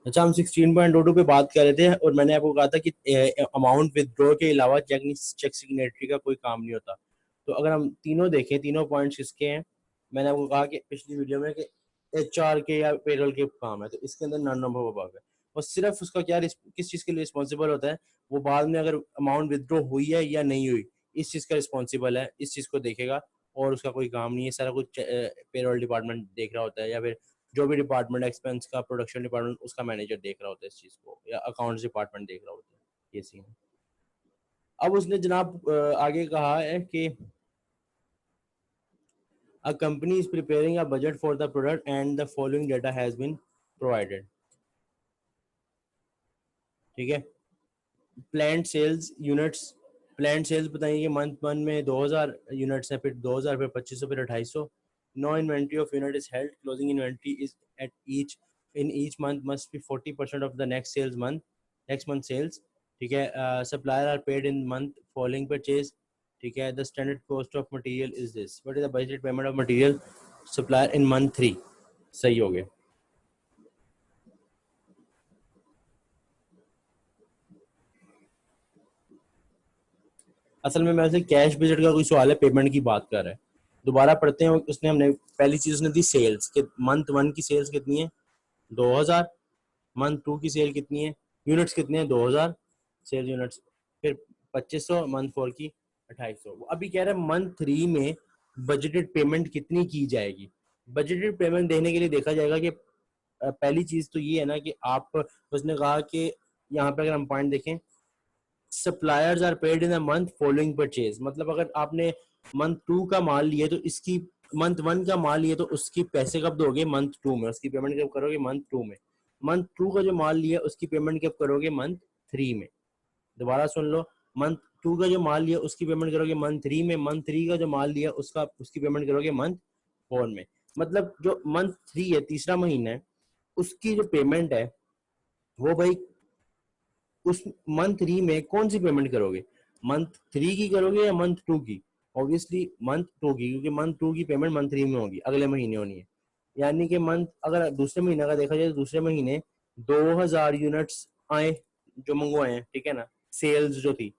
अच्छा, हम 16.22 पे बात कर रहे थे और मैंने आपको कहा था कि अमाउंट विदड्रॉ के अलावा चेक सिग्नेटरी का कोई काम नहीं होता। तो अगर हम तीनों देखें, तीनों पॉइंट्स किसके हैं? मैंने आपको कहा कि पिछली वीडियो में कि एचआर के या पेरोल के काम है, तो इसके अंदर नन नंबर वर्क है और सिर्फ उसका क्या किस चीज़ के लिए रिस्पॉन्सिबल होता है, वो बाद में अगर अमाउंट विदड्रॉ हुई है या नहीं हुई, इस चीज़ का रिस्पॉन्सिबल है, इस चीज़ को देखेगा और उसका कोई काम नहीं है, सारा कुछ पेरोल डिपार्टमेंट देख रहा होता है या फिर जो भी डिपार्टमेंट एक्सपेंस का, प्रोडक्शन डिपार्टमेंट, उसका मैनेजर देख रहा होता है इस चीज को, या अकाउंट्स डिपार्टमेंट देख रहा होता है। ये सीन है। अब उसने जनाब आगे कहा है कि a company is preparing a budget for the product and the following data has been provided. ठीक है। Planned sales units, planned sales बताइए कि मंथ वन में 2000 यूनिट्स है, फिर 2000, फिर 2500, फिर 2800। No inventory of unit is held, closing inventory is at each in each month must be 40% of the next month sales. ठीक है। Supplier are paid in month following purchase. ठीक है। The standard cost of material is this, what is the budget payment of material supplier in month 3। सही हो गया। असल में वैसे कैश बजट का कोई सवाल है, पेमेंट की बात कर रहा है। दोबारा पढ़ते हैं। उसने हमने पहली चीज उसने दी सेल्स के, मंथ वन की सेल्स कितनी है? 2000। मंथ टू की सेल कितनी है? यूनिट्स कितने हैं? 2000 सेल यूनिट्स। फिर 2500, मंथ फोर की 2800। वो अभी कह रहा है मंथ थ्री में बजटेड पेमेंट कितनी की जाएगी। बजटेड पेमेंट देने के लिए देखा जाएगा कि पहली चीज तो ये है ना कि आप, उसने कहा कि यहाँ पे अगर हम पॉइंट देखें, suppliers are paid in a month following purchase, मतलब अगर आपने मंथ टू का माल लिया तो इसकी, मंथ वन का माल लिया तो उसकी पैसे कब दोगे? मंथ टू में। उसकी पेमेंट कब करोगे? मंथ टू में। मंथ टू का जो माल लिया उसकी पेमेंट कब करोगे? मंथ थ्री में। दोबारा सुन लो, मंथ टू का जो माल लिया उसकी पेमेंट करोगे मंथ थ्री में, मंथ थ्री का जो माल लिया उसकी पेमेंट करोगे मंथ फोर में। मतलब जो मंथ थ्री है, तीसरा महीना है, उसकी जो पेमेंट है वो भाई उस मंथ थ्री में कौन सी पेमेंट करोगे? मंथ थ्री की करोगे या मंथ टू की? ऑब्वियसली मंथ टू की, क्योंकि मंथ टू की पेमेंट मंथ थ्री में होगी, अगले महीने होनी है। यानी कि मंथ, अगर दूसरे महीने का देखा जाए तो दूसरे महीने 2000 यूनिट्स आए जो मंगवाए हैं, ठीक है ना, सेल्स जो थी।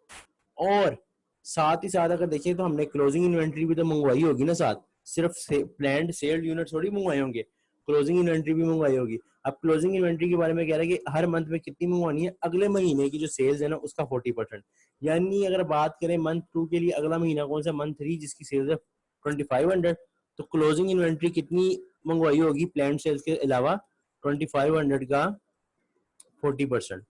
और साथ ही साथ अगर देखिए तो हमने क्लोजिंग इन्वेंट्री भी तो मंगवाई होगी ना साथ, सिर्फ प्लान्ड सेल्ड यूनिट थोड़ी मंगवाए होंगे, क्लोजिंग इन्वेंट्री भी मंगवाई होगी। अब क्लोजिंग इन्वेंट्री के बारे में कह रहा है कि हर मंथ में कितनी मंगवानी है? अगले महीने की जो सेल्स है ना उसका 40%। यानी अगर बात करें मंथ टू के लिए, अगला महीना कौन सा? मंथ थ्री, जिसकी सेल्स है 2500। तो क्लोजिंग इन्वेंट्री कितनी मंगवाई होगी प्लान सेल्स के अलावा? 2500 का 40%।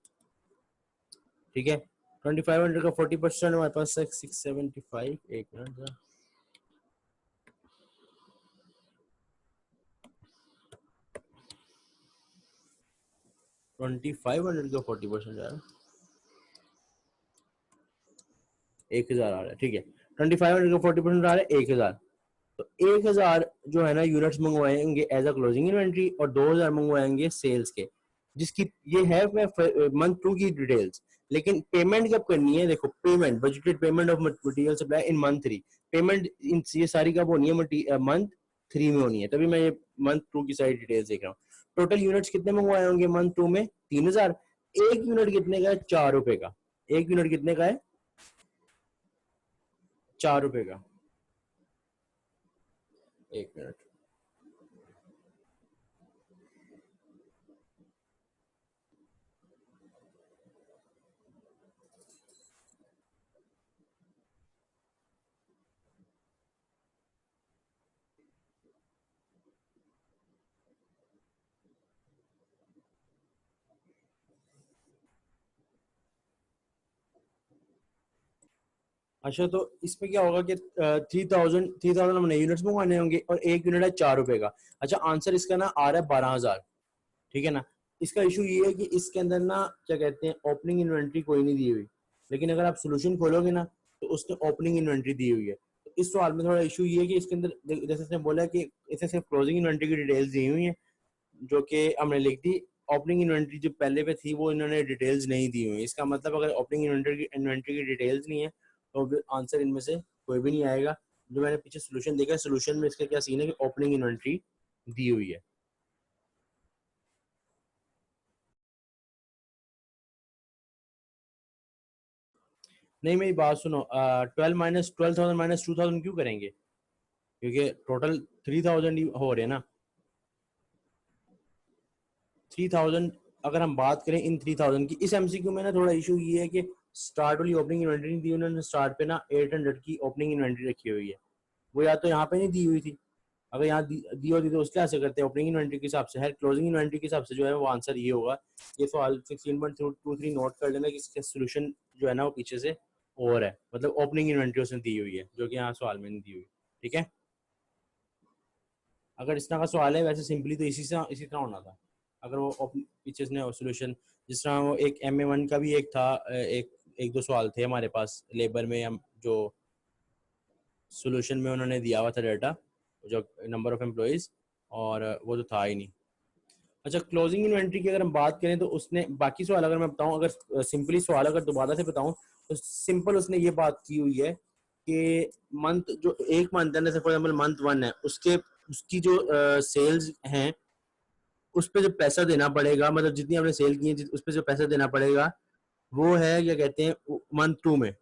ठीक है। 2500 का 40% हमारे पास 675। एक मिनट, 2500 का 40% यार 1000 आ रहा है। ठीक है। 2500 का 40% आ रहा है 1000। तो 1000 जो है ना यूनिट्स मंगवाएंगे एज अ क्लोजिंग इन्वेंट्री और 2000 मंगवाएंगे सेल्स के, जिसकी ये है मंथ टू की डिटेल्स। लेकिन पेमेंट कब करनी है? देखो, payment, budgeted payment of material supply in month three. Payment in ये सारी कब होनी है? मंथ थ्री में होनी है। तभी मैं ये मंथ टू की सारी डिटेल्स देख रहा हूँ। टोटल यूनिट्स कितने मंगवाए होंगे मंथ टू में? 3000। एक यूनिट कितने का है? 4 रुपए का। एक यूनिट कितने का है? 4 रुपए का। एक मिनट। अच्छा, तो इसमें क्या होगा कि 3000 हमने यूनिट्स मंगवाने होंगे और एक यूनिट है 4 रुपए का। अच्छा, आंसर इसका ना आ रहा है 12,000। ठीक है ना। इसका इशू ये है कि इसके अंदर ना क्या कहते हैं, ओपनिंग इन्वेंट्री कोई नहीं दी हुई। लेकिन अगर आप सोल्यूशन खोलोगे ना तो उसने ओपनिंग इन्वेंट्री दी हुई है। तो इस सवाल में थोड़ा इशू ये है कि इसके अंदर जैसे इसने बोला कि इसे सिर्फ क्लोजिंग इन्वेंट्री की डिटेल्स दी हुई है, जो कि हमने लिख दी। ओपनिंग इन्वेंट्री जो पहले पे थी वो इन्होंने डिटेल्स नहीं दी हुई। इसका मतलब अगर ओपनिंग इन्वेंट्री की डिटेल्स नहीं है तो आंसर इनमें से कोई भी नहीं आएगा। जो मैंने पीछे सोल्यूशन देखा, सोल्यूशन में इसका क्या सीन है कि ओपनिंग इन्वेंट्री दी हुई है। नहीं मेरी बात सुनो, 12,000 माइनस 2,000 क्यों करेंगे, क्योंकि टोटल 3,000 ही हो रहे हैं ना। 3,000 अगर हम बात करें इन 3,000 की, इस एमसीक्यू में ना थोड़ा इशू ये है कि स्टार्ट वाली ओपनिंग इन्वेंटरी नहीं दी उन्होंने, स्टार्ट पे ना 800 की ओपनिंग इन्वेंटरी रखी हुई है, वो या तो यहाँ पे नहीं दी हुई थी, अगर यहाँ दी होती तो उसके ऐसे करते हैं ओपनिंग इन्वेंटरी के हिसाब से है, क्लोजिंग इन्वेंटरी के हिसाब से जो है वो आंसर ये होगा। ये सवाल 16.23 नोट कर लेना कि इसका सोल्यूशन जो है ना वो पीछे से और है, मतलब ओपनिंग इन्वेंटरी उसने दी हुई है जो कि यहाँ सवाल में नहीं दी हुई। ठीक है, अगर इस तरह का सवाल है वैसे सिंपली तो इसी तरह होना था, अगर वो पीछे ने सोल्यूशन, जिस तरह वो एक MA1 का भी एक था, एक दो सवाल थे हमारे पास लेबर में, हम जो सोल्यूशन में उन्होंने दिया हुआ था डाटा, जो नंबर ऑफ एम्प्लॉइज, और वो तो था ही नहीं। अच्छा, क्लोजिंग इन्वेंट्री की अगर हम बात करें तो उसने बाकी सवाल अगर मैं बताऊं, अगर सिंपली सवाल अगर दोबारा से बताऊं तो सिंपल उसने ये बात की हुई है कि मंथ जो एक मंथ है, जैसे फॉर एग्जांपल मंथ 1 है, उसके उसकी जो सेल्स हैं उस पर जो पैसा देना पड़ेगा, मतलब जितनी आपने सेल की है उस पर जो पैसा देना पड़ेगा वो है क्या कहते हैं मंथ 2 में,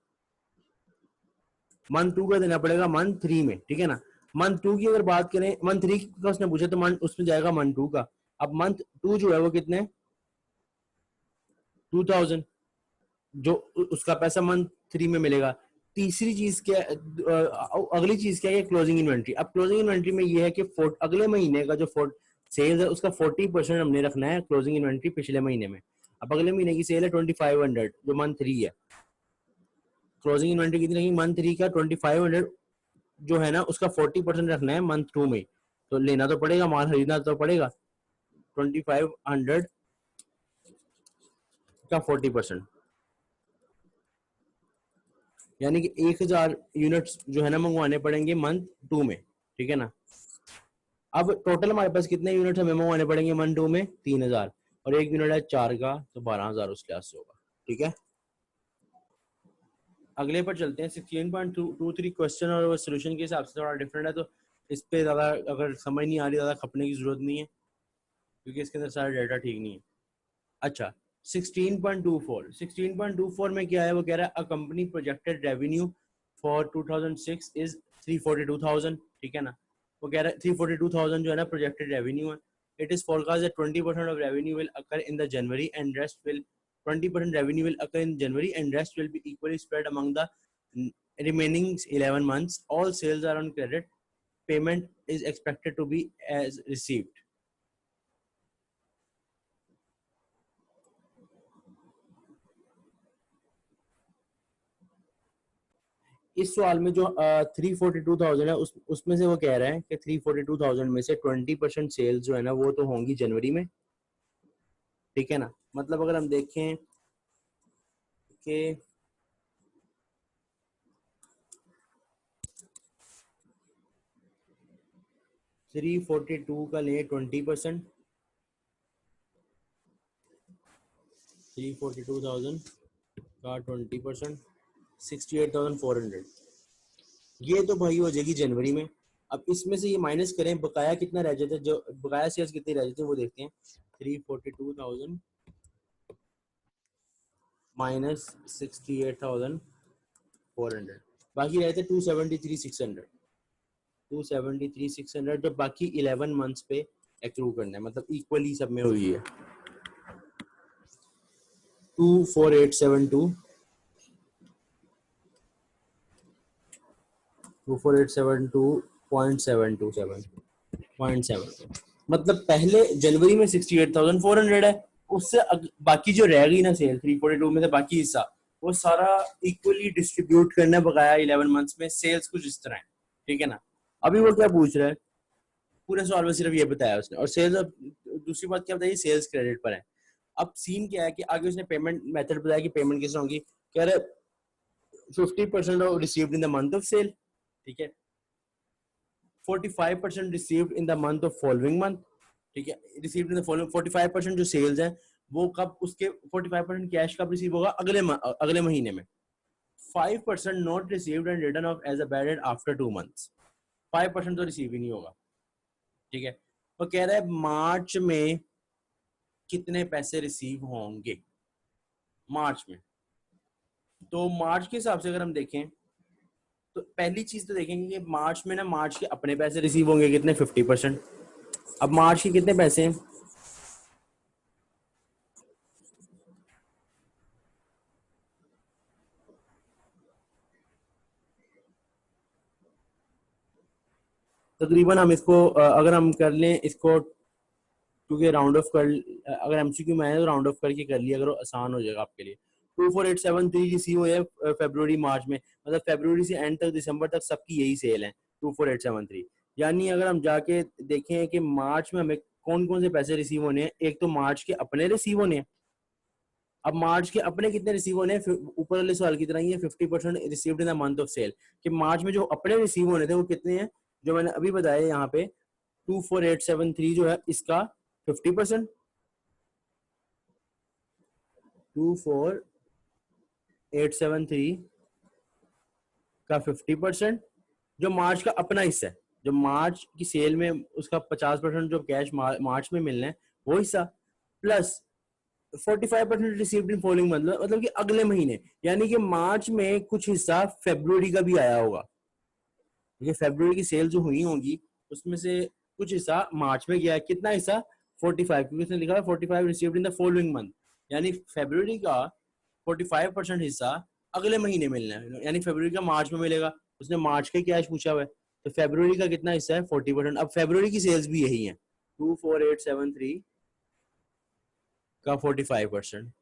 मंथ 2 का देना पड़ेगा मंथ 3 में। ठीक है ना, मंथ 2 की अगर बात करें, मंथ 3 का उसने पूछा तो मंथ उसमें जाएगा मंथ 2 का। अब मंथ 2 जो है वो कितने 2,000, जो उसका पैसा मंथ 3 में मिलेगा। तीसरी चीज क्या, अगली चीज क्या है, क्लोजिंग इन्वेंट्री। अब क्लोजिंग इन्वेंट्री में ये है कि अगले महीने का जो सेल्स है उसका 40% हमने रखना है क्लोजिंग इन्वेंट्री पिछले महीने में। अब अगले महीने की सेल है 2,500 जो मंथ 3 है, क्लोजिंग इन्वेंट्री कितनी रखी मंथ 3 का 2,500 जो है ना उसका 40% रखना है मंथ 2 में, तो लेना तो पड़ेगा, माल खरीदना तो पड़ेगा। 2,500 का 40% यानी कि 1,000 यूनिट्स जो है ना मंगवाने पड़ेंगे मंथ 2 में। ठीक है ना, अब टोटल हमारे पास कितने यूनिट हमें मंगवाने पड़ेंगे मंथ 2 में 3,000, और एक यूनिट है 4 का तो 12,000 उसके पास होगा। ठीक है, अगले पर चलते हैं। 16.23 क्वेश्चन और सोल्यूशन के हिसाब से थोड़ा डिफरेंट है, तो इस पे ज़्यादा अगर समझ नहीं आ रही ज़्यादा खपने की जरूरत नहीं है क्योंकि इसके अंदर सारा डाटा ठीक नहीं है। अच्छा, 16.24 में क्या है, वो कह रहा है a company projected revenue for 2006 is 342,000। ठीक है ना, वो कह रहा है 342,000 जो है ना प्रोजेक्टेड रेवेन्यू है। It is forecast that 20% of revenue will occur in the January and rest will 20% revenue will occur in January and rest will be equally spread among the remaining 11 months. All sales are on credit. Payment is expected to be as received. इस सवाल में जो 342,000 है उसमें से वो कह रहा है कि 342,000 में से 20% सेल्स जो है ना वो तो होंगी जनवरी में। ठीक है ना, मतलब अगर हम देखें कि 342 का ले 20%, 342,000 का 20%, 68,400, ये तो भाई हो जाएगी जनवरी में। अब इसमें से ये माइनस करें, बकाया कितना रह जाता है, जो बकाया सेल्स कितनी रह जाती है वो देखते हैं। 342,000 माइनस 68,400, बाकी रहते 273,600, 273,600 जो बाकी 11 मंथ्स पे एक्रू करना है, मतलब इक्वली सब में हुई है। 24872 24872.727 मतलब पहले जनवरी में 68,400 है, उससे बाकी जो रह गई ना सेल 342 में से बाकी हिस्सा वो सारा इक्वली डिस्ट्रीब्यूट करना है बकाया 11 मंथ्स में। सेल्स कुछ इस तरह है। ठीक है ना, अभी वो क्या पूछ रहा है, पूरे सवाल में सिर्फ ये बताया उसने, और सेल्स, अब दूसरी बात क्या बताइए, सेल्स क्रेडिट पर है। अब सीन क्या है कि आगे उसने पेमेंट मेथड बताया कि पेमेंट किस होगी, कह रहे 50% received in the month of sale. ठीक है, 45% received in the month of following month. ठीक है, रिसीव्ड इन द फॉलोइंग 45% जो सेल्स हैं वो कब, उसके 45% कैश कब रिसीव होगा, अगले महीने में। 5% not received and return of as a bad debt after 2 months, 5% तो रिसीव ही नहीं होगा। ठीक है, वो कह रहा है मार्च में कितने पैसे रिसीव होंगे, मार्च में। तो मार्च के हिसाब से अगर हम देखें तो पहली चीज तो देखेंगे कि मार्च में ना मार्च के अपने पैसे रिसीव होंगे कितने 50%। अब मार्च के कितने पैसे हैं, तकरीबन हम इसको अगर हम कर लें इसको, क्योंकि राउंड ऑफ कर, अगर एमसीक्यू में है तो राउंड ऑफ करके कर लिया अगर आसान हो जाएगा आपके लिए। 24873 रिसीव हुए है फरवरी मार्च में, मतलब फरवरी से एंड तक दिसंबर तक सबकी यही सेल है 24873। यानी अगर हम जाके देखें कि मार्च में हमें कौन कौन से पैसे रिसीव होने हैं, एक तो मार्च के अपने रिसीव होने हैं। अब मार्च के अपने कितने रिसीव होने हैं, ऊपर वाले सवाल की तरह ही है, 50% received in the month of sale, कि मार्च में जो अपने रिसीव होने थे वो कितने हैं, जो मैंने अभी बताया यहाँ पे 24873 जो है इसका 50%, 24873 का 50%, जो मार्च का अपना हिस्सा है, जो मार्च की सेल में उसका 50% जो कैश मार्च में मिलना है वो हिस्सा, plus 45% received in following month, मतलब कि अगले महीने, यानी कि मार्च में कुछ हिस्सा फेब्रुवरी का भी आया होगा, क्योंकि फेब्रुवरी की सेल जो हुई होंगी उसमें से कुछ हिस्सा मार्च में गया है। कितना हिस्सा, 45, क्योंकि उसने लिखा है 45 received in the following month, यानी फेब्रुवरी का 45% हिस्सा अगले महीने मिलना है, यानी फेब्रुवरी का मार्च में मिलेगा। उसने मार्च का कैश पूछा हुआ है, तो फेब्रुवरी का कितना हिस्सा है 40%। अब फेब्रुवरी की सेल्स भी यही है 24873 का 45%,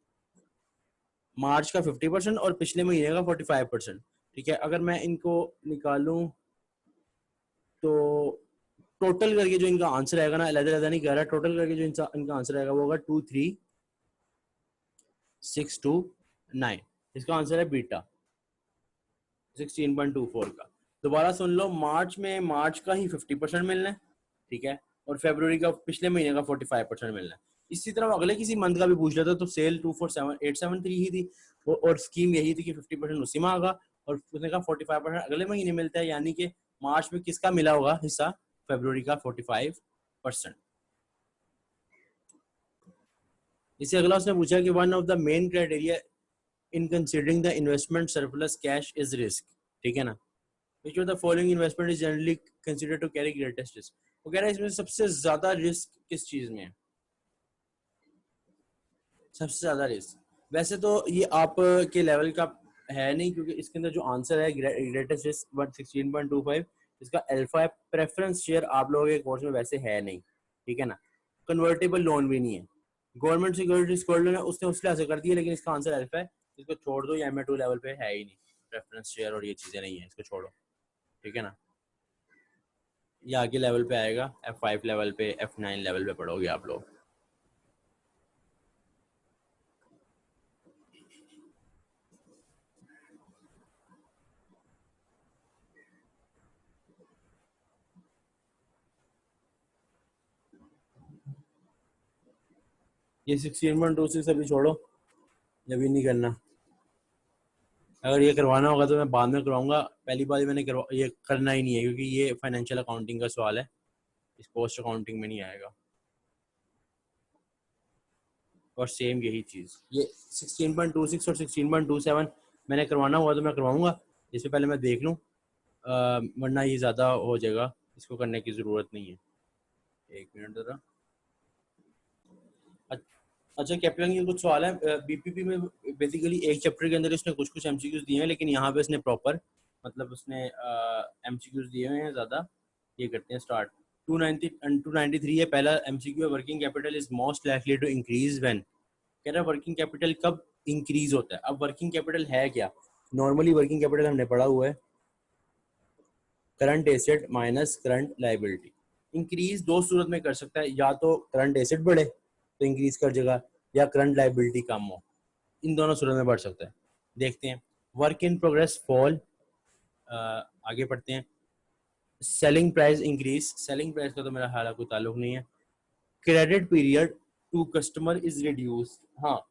मार्च का 50% और पिछले महीने का 45%। ठीक है, अगर मैं इनको निकालूं तो टोटल करके जो इनका आंसर आएगा ना, अलग-अलग नहीं कर रहा, टोटल करके जो इनका आंसर आएगा वो होगा 23629। इसका आंसर है बीटा 16.24 का। दोबारा सुन लो, मार्च में मार्च का ही 50% मिलना है, ठीक है, और फरवरी का पिछले महीने का 45% मिलना है। इसी तरह अगले किसी मंथ का भी पूछ लेता तो सेल 247,873 ही थी, और स्कीम यही थी कि 50% उसी माह का और उसने कहा 45% अगले महीने मिलता है, यानी कि मार्च में किसका मिला होगा हिस्सा, फरवरी का 45%। इससे अगला उसने पूछा कि one of the main criteria in considering the investment surplus cash is risk, ठीक है ना, which of the following investment is generally considered to carry greatest risk। वो कह रहा है इसमें सबसे ज्यादा रिस्क किस चीज में है, सबसे ज्यादा रिस्क। वैसे तो ये आप के लेवल का है नहीं, क्योंकि इसके अंदर जो आंसर है ग्रेटेस्ट रिस्क 16.25, इसका अल्फा प्रेफरेंस शेयर आप लोगों के कोर्स में वैसे है नहीं, ठीक है ना, कन्वर्टेबल लोन भी नहीं है, गवर्नमेंट सिक्योरिटीज गोल्ड लोन है उसने उस लिहाज से कर दिया, लेकिन इसका आंसर अल्फा है, इसको छोड़ दो, या MA2 लेवल पे है ही नहीं, प्रेफरेंस शेयर और ये चीजें नहीं है, इसको छोड़ो, ठीक है ना। ये आगे लेवल पे आएगा, F5 लेवल पे, F9 लेवल पे पढ़ोगे आप लोग। ये 16.26 अभी छोड़ो, ये भी नहीं करना। अगर ये करवाना होगा तो मैं बाद में करवाऊंगा, पहली बार मैंने ये करना ही नहीं है, क्योंकि ये फाइनेंशियल अकाउंटिंग का सवाल है, इस पोस्ट अकाउंटिंग में नहीं आएगा। और सेम यही चीज़, ये 16.26 और 16.27 मैंने करवाना हुआ तो मैं करवाऊंगा, इससे पहले मैं देख लूँ, वरना ये ज़्यादा हो जाएगा, इसको करने की ज़रूरत नहीं है। एक मिनट ज़रा। अच्छा, कैप्टन के कुछ सवाल है बीपीपी में, बेसिकली एक चैप्टर के अंदर इसने कुछ कुछ एमसीक्यूज दिए हैं, लेकिन यहाँ पे इसने प्रॉपर मतलब उसने एमसीक्यूज दिए हुए हैं ज़्यादा। ये करते हैं स्टार्ट। 293 है पहला MCQ, working capital is most likely to increase when, कह रहा है वर्किंग कैपिटल कब इंक्रीज होता है। अब वर्किंग कैपिटल है क्या, नॉर्मली वर्किंग कैपिटल हमने पढ़ा हुआ है current asset minus current liability. Increase दो सूरत में कर सकता है, या तो करंट एसेट बढ़े तो इंक्रीज कर जाएगा, या करंट लाइबिलिटी कम हो, इन दोनों सूरत में बढ़ सकता है। देखते हैं, वर्क इन प्रोग्रेस फॉल, आगे पढ़ते हैं। Selling price increase, selling price का तो मेरा हाल कोई ताल्लुक नहीं है। Credit period to customer is reduce, हाँ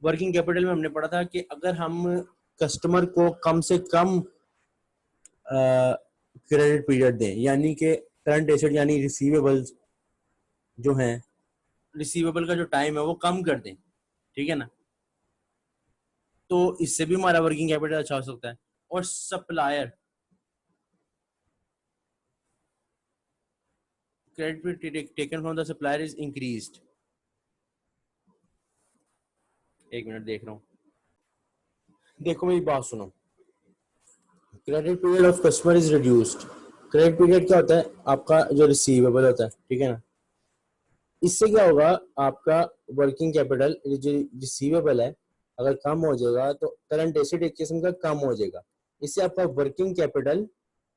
वर्किंग कैपिटल में हमने पढ़ा था कि अगर हम कस्टमर को कम से कम क्रेडिट पीरियड दें, यानी कि करंट एसेट यानी रिसीवेबल्स जो हैं, रिसीवेबल का जो टाइम है वो कम कर दें, ठीक है ना, तो इससे भी हमारा वर्किंग कैपिटल अच्छा हो सकता है। और supplier, credit taken from the supplier is increased. एक मिनट देख रहा हूँ, देखो मेरी बात सुनो। Credit period of customer is reduced. Credit period क्या होता है? आपका जो रिसीवेबल होता है, ठीक है ना, इससे क्या होगा, आपका वर्किंग कैपिटल जो रिसीवेबल है अगर कम हो जाएगा तो करंट एसेट एक किस्म का कम हो जाएगा, इससे आपका वर्किंग कैपिटल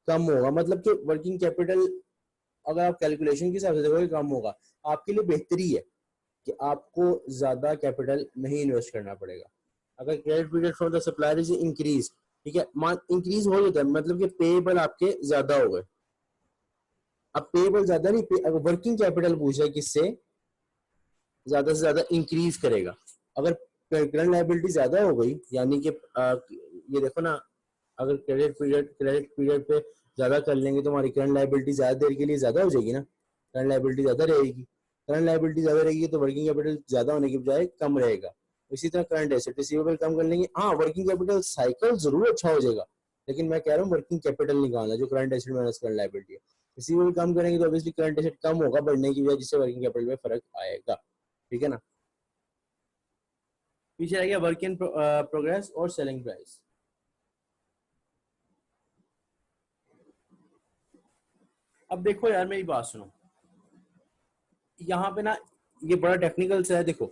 कम होगा। मतलब कि वर्किंग कैपिटल अगर आप कैलकुलेशन के हिसाब से देखोगे कम होगा, आपके लिए बेहतरी है कि आपको ज्यादा कैपिटल नहीं इन्वेस्ट करना पड़ेगा। अगर credit period for the supplier is increase, ठीक है, इंक्रीज हो जाता है, मतलब कि पेएबल आपके ज्यादा हो गए। अब पेएबल ज्यादा नहीं, अगर वर्किंग कैपिटल पूछा है किससे ज्यादा से ज्यादा इंक्रीज करेगा। अगर करंट लायबिलिटी ज्यादा हो गई, यानी कि ये देखो ना, अगर क्रेडिट पीरियड पे ज्यादा कर लेंगे तो हमारी करंट लायबिलिटी ज्यादा देर के लिए ज्यादा हो जाएगी ना, करंट लायबिलिटी ज्यादा रहेगी। करंट लायबिलिटी ज्यादा रहेगी तो वर्किंग कैपिटल ज्यादा होने की बजाय कम रहेगा। इसी तरह करंट एसेट रिसीवेबल कम कर लेंगे, हाँ वर्किंग कैपिटल साइकिल जरूर अच्छा हो जाएगा, लेकिन मैं कह रहा हूँ वर्किंग कैपिटल निकालना जो current asset minus current liability है। रिसीवेबल कम करेंगे तो ऑब्वियसली करंट एसेट कम होगा बढ़ने की वजह, जिससे वर्किंग कैपिटल में फर्क आएगा, ठीक है ना। पीछे रह गया वर्क इन प्रोग्रेस और सेलिंग प्राइस। अब देखो यार मेरी बात सुनो, यहाँ पे ना ये बड़ा टेक्निकल सा है। देखो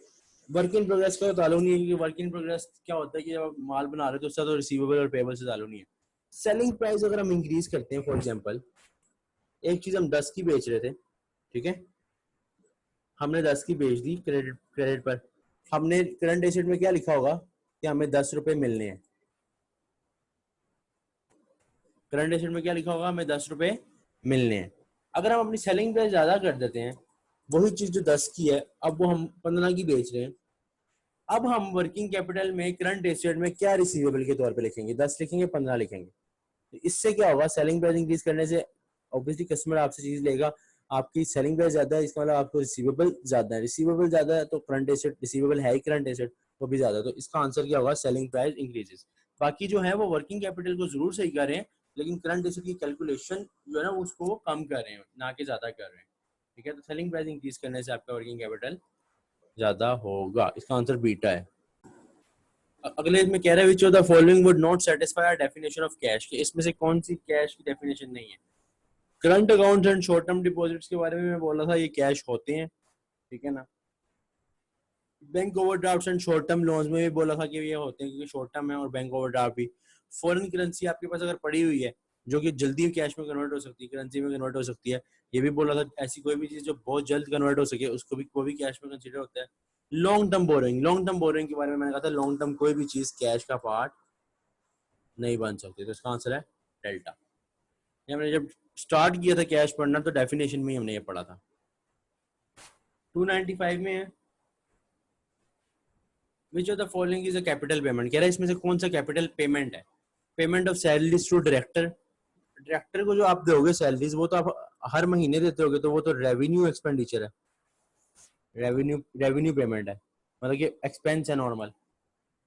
वर्क इन प्रोग्रेस का ताल्लुक नहीं है, क्योंकि वर्क इन प्रोग्रेस क्या होता है कि जब आप माल बना रहे हो तो उसका तो रिसीवेबल और पेबल से ताल्लुक नहीं है। सेलिंग प्राइस अगर हम इंक्रीज करते हैं, फॉर एग्जांपल एक चीज हम 10 की बेच रहे थे, ठीक है, हमने 10 की बेच दी क्रेडिट पर, हमने करंट एसेट में क्या लिखा होगा कि हमें 10 रुपए मिलने हैं। करंट एसेट में क्या लिखा होगा, हमें 10 रुपए मिलने हैं। अगर हम अपनी सेलिंग प्राइस ज्यादा कर देते हैं, वही चीज जो 10 की है अब वो हम 15 की बेच रहे हैं, अब हम वर्किंग कैपिटल में करंट एसेट में क्या रिसीवेबल के तौर पे लिखेंगे, 10 लिखेंगे 15 लिखेंगे। तो इससे क्या होगा, सेलिंग प्राइस इंक्रीज करने से ऑब्वियसली कस्टमर आपसे चीज लेगा, आपकी सेलिंग प्राइस ज्यादा है, इसका मतलब आपको रिसीवेबल ज्यादा है, रिसीवेबल ज्यादा है तो करंट एसेट, रिसीवेबल है ही करंट एसेट, वो भी ज्यादा है, तो इसका आंसर क्या होगा, सेलिंग प्राइस इंक्रीजेस। बाकी जो है वो वर्किंग कैपिटल को जरूर सही कर रहे हैं, लेकिन करंट एसेट की कैलकुलेशन जो है ना उसको वो कम कर रहे हैं, ना कि ज्यादा कर रहे हैं, ठीक है। तो सेलिंग प्राइस इंक्रीज करने से आपका वर्किंग कैपिटल ज्यादा होगा, इसका आंसर बीटा है। अगले में कह रहा है which of the following would not satisfy our definition of cash, कि इसमें से कौन सी कैश की डेफिनेशन नहीं है। Current accounts and short term deposits के बारे में मैं बोला था, ये कैश होते हैं, ठीक है ना। Bank overdraft and short term loans में भी बोला था कि ये होते हैं, क्योंकि शॉर्ट टर्म है और बैंक ओवरड्राफ्ट भी। फॉरेन करेंसी आपके पास अगर पड़ी हुई है जो कि जल्दी कैश में कन्वर्ट हो सकती है, करेंसी में कन्वर्ट हो सकती है, ये भी बोला था। ऐसी कोई भी चीज जो बहुत जल्द कन्वर्ट हो सके उसको भी कोई भी कैश में कंसीडर होता है। Long term borrowing, long term borrowing के बारे में मैंने कहा था लॉन्ग टर्म कोई भी चीज कैश का पार्ट नहीं बन सकती, तो इसका आंसर है डेल्टा। हमने जब स्टार्ट किया था कैश पढ़ना तो डेफिनेशन में ही हमने ये पढ़ा था। 295 में है which of the following is a capital payment, कह रहा है इसमें से कौन सा कैपिटल पेमेंट है। Payment of salaries to director, director को जो आप दोगे सैलरीज वो तो आप हर महीने देते होगे, तो वो तो रेवेन्यू एक्सपेंडिचर है, रेवेन्यू पेमेंट है, मतलब कि एक्सपेंस है normal.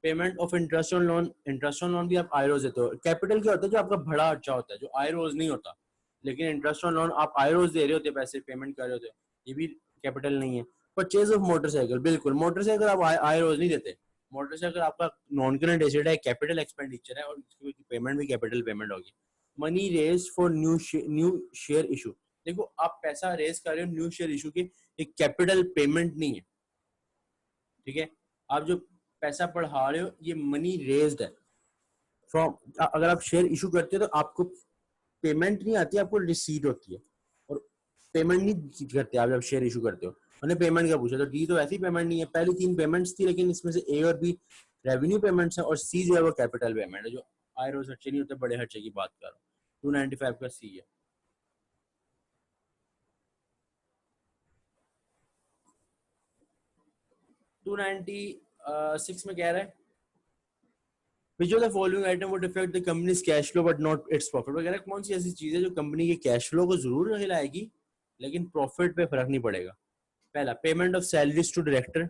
Payment of interest on loan, interest on loan भी आप आई रोज देते हो। कैपिटल क्या होता है, जो आपका बड़ा खर्चा होता है जो आई रोज नहीं होता, लेकिन इंटरेस्ट ऑन लोन आप आई रोज दे रहे होते, पैसे पेमेंट कर रहे होते, ये भी कैपिटल नहीं है। परचेज ऑफ मोटरसाइकिल, बिल्कुल मोटरसाइकिल आप आई रोज नहीं देते, मोटरसाइकिल आपका नॉन करंट एसेट है, कैपिटल एक्सपेंडिचर है और इसकी पेमेंट भी कैपिटल पेमेंट होगी। Money raise for new share issue, देखो आप पैसा रेज कर रहे हो न्यू शेयर इशू की, एक कैपिटल पेमेंट नहीं है, ठीक है। आप जो पैसा बढ़ा रहे हो ये मनी रेज्ड है फ्रॉम, अगर आप शेयर इशू करते हो तो आपको पेमेंट नहीं आती, आपको रिसीट होती है, और पेमेंट नहीं करते आप जब शेयर इशू करते हो। मैंने पेमेंट का पूछा तो डी तो ऐसी पेमेंट नहीं है, पहली 3 पेमेंट्स थी, लेकिन इसमें से ए और बी रेवेन्यू पेमेंट्स है और सी जो है वो कैपिटल पेमेंट है, जो आय रोज खर्चे नहीं होते, बड़े खर्चे की बात कर रहा हूँ। 295 का सी है। 296 में कह रहा है which of the following item would affect the company's cash flow but not its profit, वगैरह कौन सी ऐसी चीज है जो कंपनी के कैश फ्लो को जरूर हिलाएगी लेकिन प्रॉफिट पे फर्क नहीं पड़ेगा। पहला payment of salaries to director,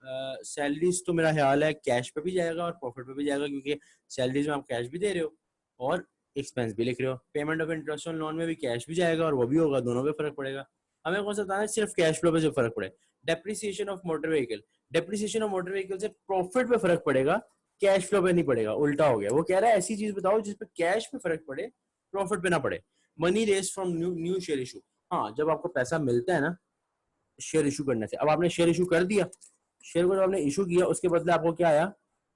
salaries तो मेरा ख्याल है कैश पे भी जाएगा और प्रॉफिट पे भी जाएगा, क्योंकि सैलरीज में आप कैश भी दे रहे हो और एक्सपेंस भी लिख रहे हो। Payment of interest on loan में भी कैश भी जाएगा और वो भी होगा, दोनों पे फर्क पड़ेगा। हमें कौन सा बताना है, सिर्फ कैश फ्लो पे जो फर्क पड़े। Depreciation of motor vehicle, depreciation of motor vehicle से प्रॉफिट पे फर्क पड़ेगा, कैश फ्लो पे नहीं पड़ेगा, उल्टा हो गया। वो कह रहा है ऐसी चीज बताओ जिसपे कैश पे फर्क पड़े, प्रॉफिट पे ना पड़े। Money raise from new share issue, हाँ जब आपको पैसा मिलता है ना शेयर इशू करने से, अब आपने शेयर इशू कर दिया, शेयर को जब आपने इशू किया उसके बदले आपको क्या आया,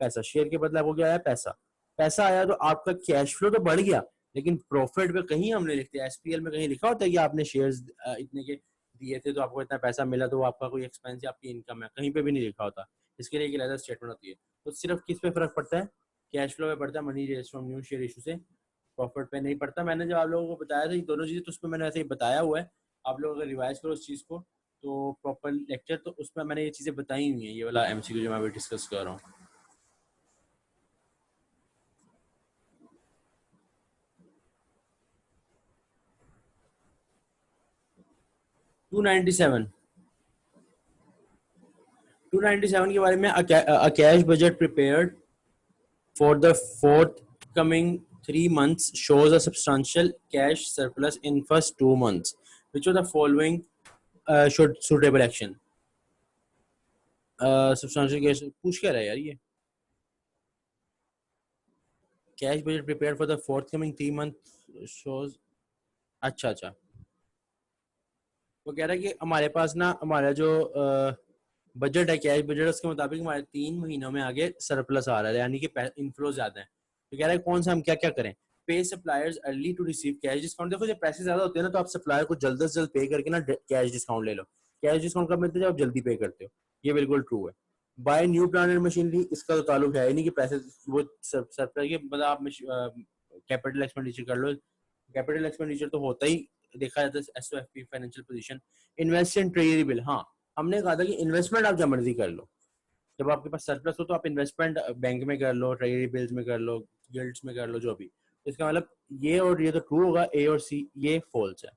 पैसा। शेयर के बदले आपको क्या आया, पैसा। पैसा आया तो आपका कैश फ्लो तो बढ़ गया, लेकिन प्रॉफिट पे कहीं हमने लिखते हैं एसपीएल में कहीं लिखा होता है कि आपने शेयर्स इतने के दिए थे तो आपको इतना पैसा मिला, तो वो आपका कोई एक्सपेंस या आपकी इनकम है, कहीं पे भी नहीं लिखा होता। इसके लिए एक अलग स्टेटमेंट होती है। तो सिर्फ किस पे फर्क पड़ता है, कैश फ्लो पे पड़ता है, money raise from new share issue से, प्रॉफिट पे नहीं पड़ता। मैंने जब आप लोगों को बताया था ये दोनों चीजें, तो उसमें मैंने ऐसे ही बताया हुआ है। आप लोग अगर रिवाइज करो उस चीज को तो प्रॉपर लेक्चर, तो उसमें मैंने ये चीजें बताई हुई हैं, ये वाला एमसीक्यू जो मैं अभी डिस्कस कर रहा हूँ। टू 297 के बारे में, cash budget prepared for the fourth coming 3 months shows a substantial cash surplus in first 2 months. Which of the following should suitable action? Substantial cash पूछ क्या रहा है यार ये, cash budget prepare for the fourth coming 3 month shows. अच्छा अच्छा, वो कह रहा है कि हमारे पास ना हमारा जो बजट है, कैश बजट, उसके मुताबिक हमारे 3 महीनों में आगे सरप्लस आ रहा है, यानी कि इनफ्लो ज्यादा है। तो कह रहा है कौन सा हम क्या क्या करें। Pay suppliers early to receive cash discount. देखो जब पैसे ज्यादा होते हैं ना तो आप सप्लायर को जल्द से जल्द पे करके ना कैश डिस्काउंट ले लो। कैश डिस्काउंट कब मिलते हैं, जब आप जल्दी पे करते हो, ये बिल्कुल ट्रू है। Buy new plant and machinery, इसका तो ताल्लुक है ही नहीं कि पैसे वो सरप्लस के मतलब आप कैपिटल एक्सपेंडिचर कर लो। कैपिटल एक्सपेंडिचर तो होता ही देखा जाता है SOFP financial position. Invest in treasury bill, हाँ हमने कहा था कि इन्वेस्टमेंट आप जब मर्जी कर लो, जब आपके पास सरप्लस हो तो आप इन्वेस्टमेंट बैंक में कर लो, ट्रेजरी बिल्स में कर लो, गिल्ड्स में कर लो, जो भी। इसका मतलब ये और ये तो ट्रू होगा, ए और सी ये फॉल्स है।